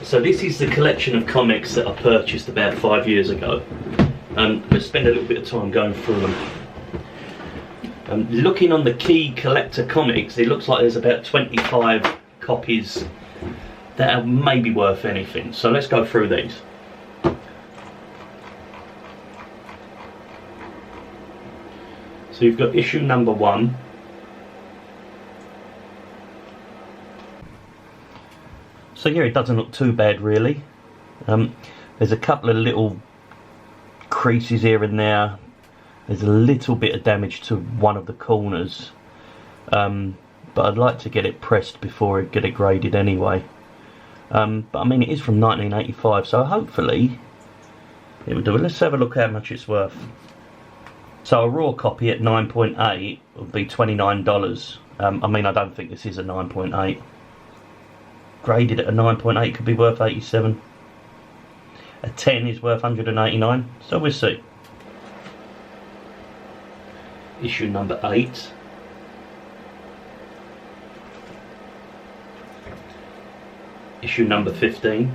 So this is the collection of comics that I purchased about 5 years ago. I'm going to spend a little bit of time going through them. Looking on the key collector comics, it looks like there's about 25 copies that are maybe worth anything. So let's go through these. So you've got issue number 1. So yeah, it doesn't look too bad really. There's a couple of little creases here and there. There's a little bit of damage to one of the corners, but I'd like to get it pressed before I get it graded anyway. But I mean, it is from 1985, so hopefully it will do it. Let's have a look how much it's worth. So a raw copy at 9.8 would be $29. I mean, I don't think this is a 9.8. Graded at a 9.8 could be worth 87. A 10 is worth 189. So we'll see. Issue number 8. Issue number 15.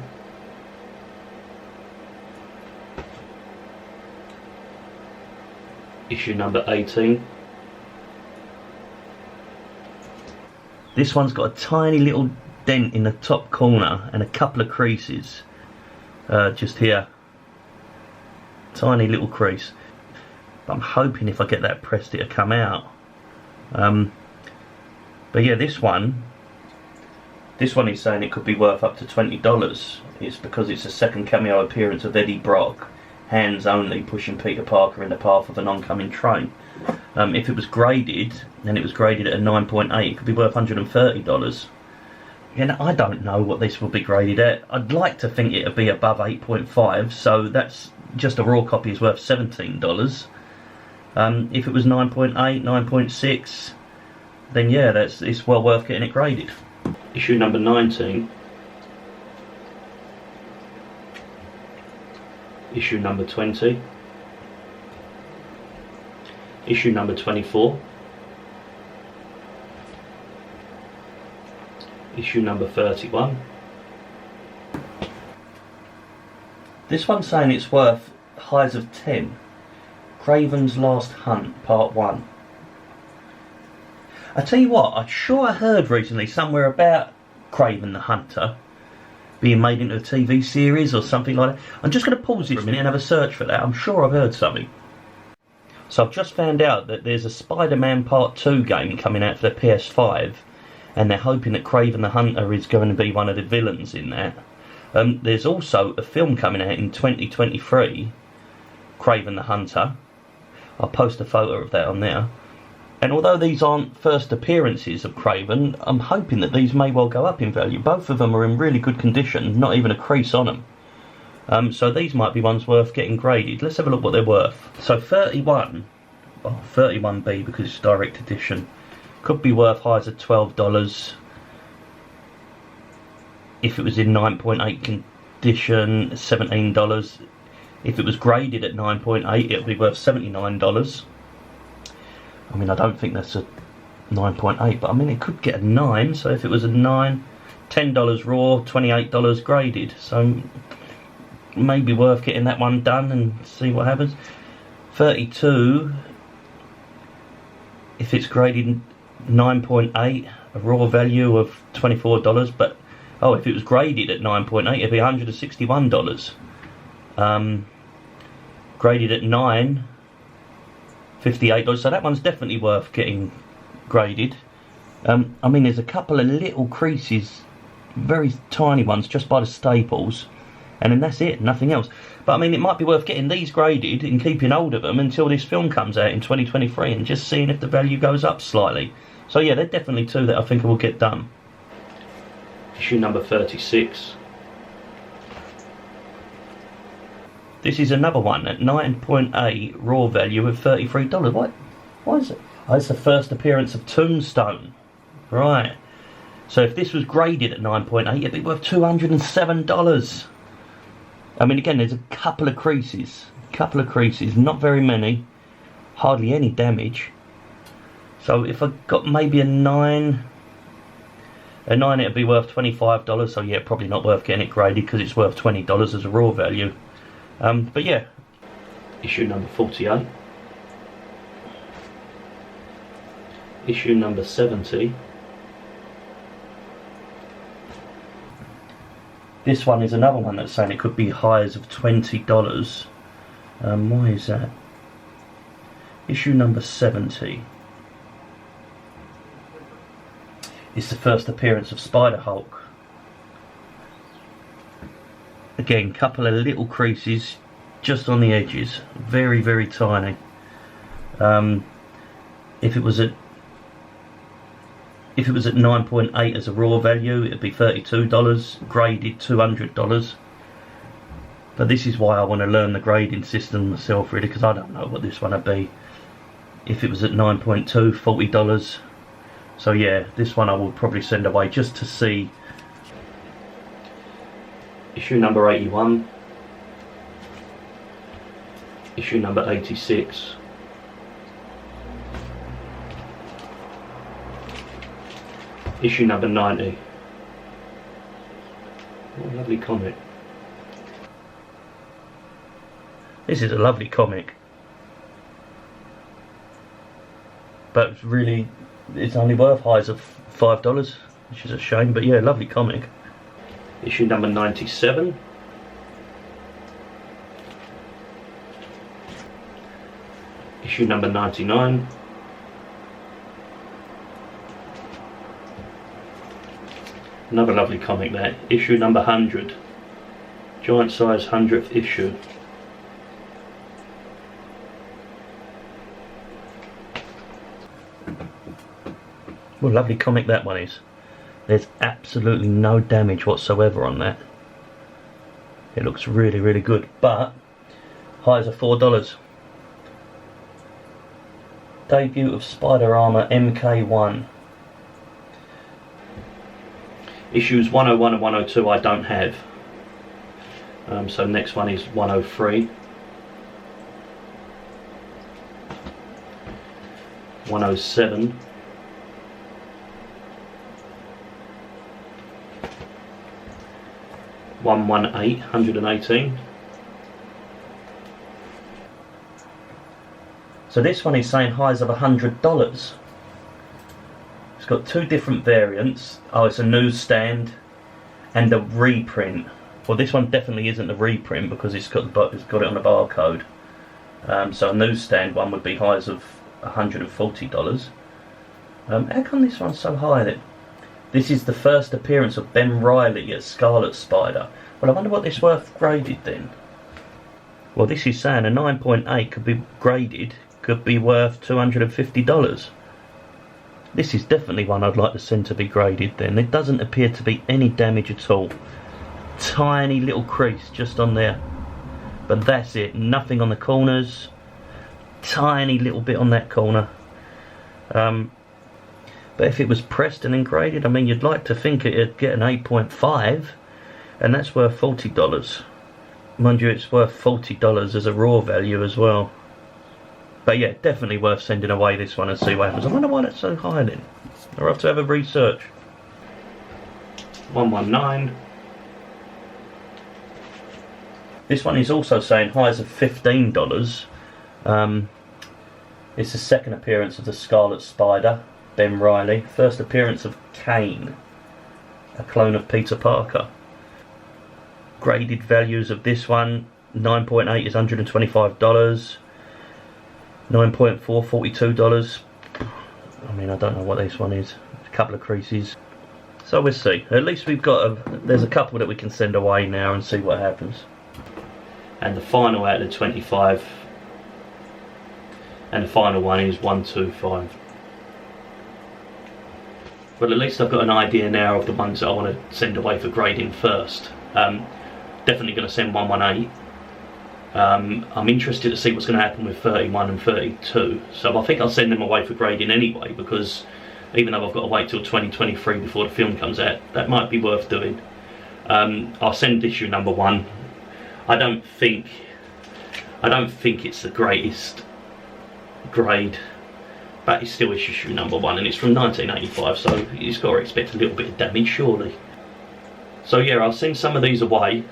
Issue number 18. This one's got a tiny little dent in the top corner and a couple of creases just here. Tiny little crease. But I'm hoping if I get that pressed it'll come out. But yeah, this one is saying it could be worth up to $20. It's because it's a second cameo appearance of Eddie Brock, hands only, pushing Peter Parker in the path of an oncoming train. If it was graded, and it was graded at a 9.8, it could be worth $130. And I don't know what this will be graded at. I'd like to think it would be above 8.5, so that's just a raw copy is worth $17. If it was 9.8, 9.6, then yeah, it's well worth getting it graded. Issue number 19. Issue number 20. Issue number 24. Issue number 31. This one's saying it's worth highs of 10. Kraven's Last Hunt, Part 1. I tell you what, I'm sure I heard recently somewhere about Kraven the Hunter being made into a TV series or something like that. I'm just going to pause this for a minute and have a search for that. I'm sure I've heard something. So I've just found out that there's a Spider-Man Part 2 game coming out for the PS5, and they're hoping that Kraven the Hunter is going to be one of the villains in that. There's also a film coming out in 2023, Kraven the Hunter. I'll post a photo of that on there. And although these aren't first appearances of Kraven, I'm hoping that these may well go up in value. Both of them are in really good condition, not even a crease on them. So these might be ones worth getting graded. Let's have a look what they're worth. So 31, 31B because it's direct edition, could be worth highs of $12. If it was in 9.8 condition, $17. If it was graded at 9.8, it would be worth $79. I mean, I don't think that's a 9.8, but I mean, it could get a 9. So if it was a 9, $10 raw, $28 graded. So maybe worth getting that one done and see what happens. 32, if it's graded 9.8, a raw value of $24. But oh, if it was graded at 9.8, it'd be $161. Graded at 9, $58. So that one's definitely worth getting graded. I mean, there's a couple of little creases, very tiny ones, just by the staples, and then that's it, nothing else. But I mean, it might be worth getting these graded and keeping hold of them until this film comes out in 2023 and just seeing if the value goes up slightly. So yeah, they're definitely two that I think will get done. Issue number 36. This is another one at 9.8 raw value of $33. What? Why is it? Oh, it's the first appearance of Tombstone. Right. So if this was graded at 9.8, it'd be worth $207. I mean, again, there's a couple of creases. Not very many. Hardly any damage. So if I got maybe a 9, A 9 it'd be worth $25, so yeah, probably not worth getting it graded because it's worth $20 as a raw value. But yeah, issue number 48. Issue number 70. This one is another one that's saying it could be highs of $20. Why is that? Issue number 70. It's the first appearance of Spider-Hulk. Again, couple of little creases just on the edges, very, very tiny. If it was at 9.8 as a raw value, it'd be $32, graded $200. But this is why I want to learn the grading system myself, really, because I don't know what this one would be. If it was at 9.2, $40. So yeah, this one I will probably send away just to see. Issue number 81. Issue number 86. Issue number 90. What a lovely comic. This is a lovely comic. But really, it's only worth highs of $5, which is a shame, but yeah, lovely comic. Issue number 97. Issue number 99. Another lovely comic there. Issue number 100. Giant size 100th issue. What a lovely comic that one is. There's absolutely no damage whatsoever on that. It looks really, really good. But highs are $4. Debut of Spider Armour MK1. Issues 101 and 102 I don't have. So next one is 103. 107. 118. So this one is saying highs of $100. It's got two different variants. Oh, it's a newsstand and a reprint. Well, this one definitely isn't a reprint because it's got it on the barcode. So a newsstand one would be highs of $140. How come this one's so high then? This is the first appearance of Ben Reilly as Scarlet Spider. Well, I wonder what this worth graded then. Well, this is saying a 9.8 could be graded, could be worth $250. This is definitely one I'd like to send to be graded then. There doesn't appear to be any damage at all. Tiny little crease just on there. But that's it, nothing on the corners. Tiny little bit on that corner. But if it was pressed and then graded, I mean, you'd like to think it'd get an 8.5, and that's worth $40. Mind you, it's worth $40 as a raw value as well. But yeah, definitely worth sending away this one and see what happens. I wonder why that's so high then. I'll have to have a research. 119. This one is also saying highs of $15. It's the second appearance of the Scarlet Spider, Ben Reilly. First appearance of Kane, a clone of Peter Parker. Graded values of this one, 9.8 is $125. 9.4, $42. I mean, I don't know what this one is. A couple of creases. So we'll see. At least we've got there's a couple that we can send away now and see what happens. And the final out of the 25. And the final one is 125. Well, at least I've got an idea now of the ones that I want to send away for grading first. Definitely going to send 118. I'm interested to see what's going to happen with 31 and 32. So I think I'll send them away for grading anyway, because even though I've got to wait till 2023 before the film comes out, that might be worth doing. I'll send issue number 1. I don't think it's the greatest grade But it's still issue number 1, and it's from 1985, so you've got to expect a little bit of damage, surely. So yeah, I'll send some of these away,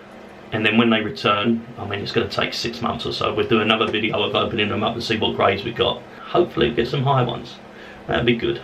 and then when they return, I mean, it's going to take 6 months or so, we'll do another video of opening them up and see what grades we got. Hopefully we'll get some high ones. That'd be good.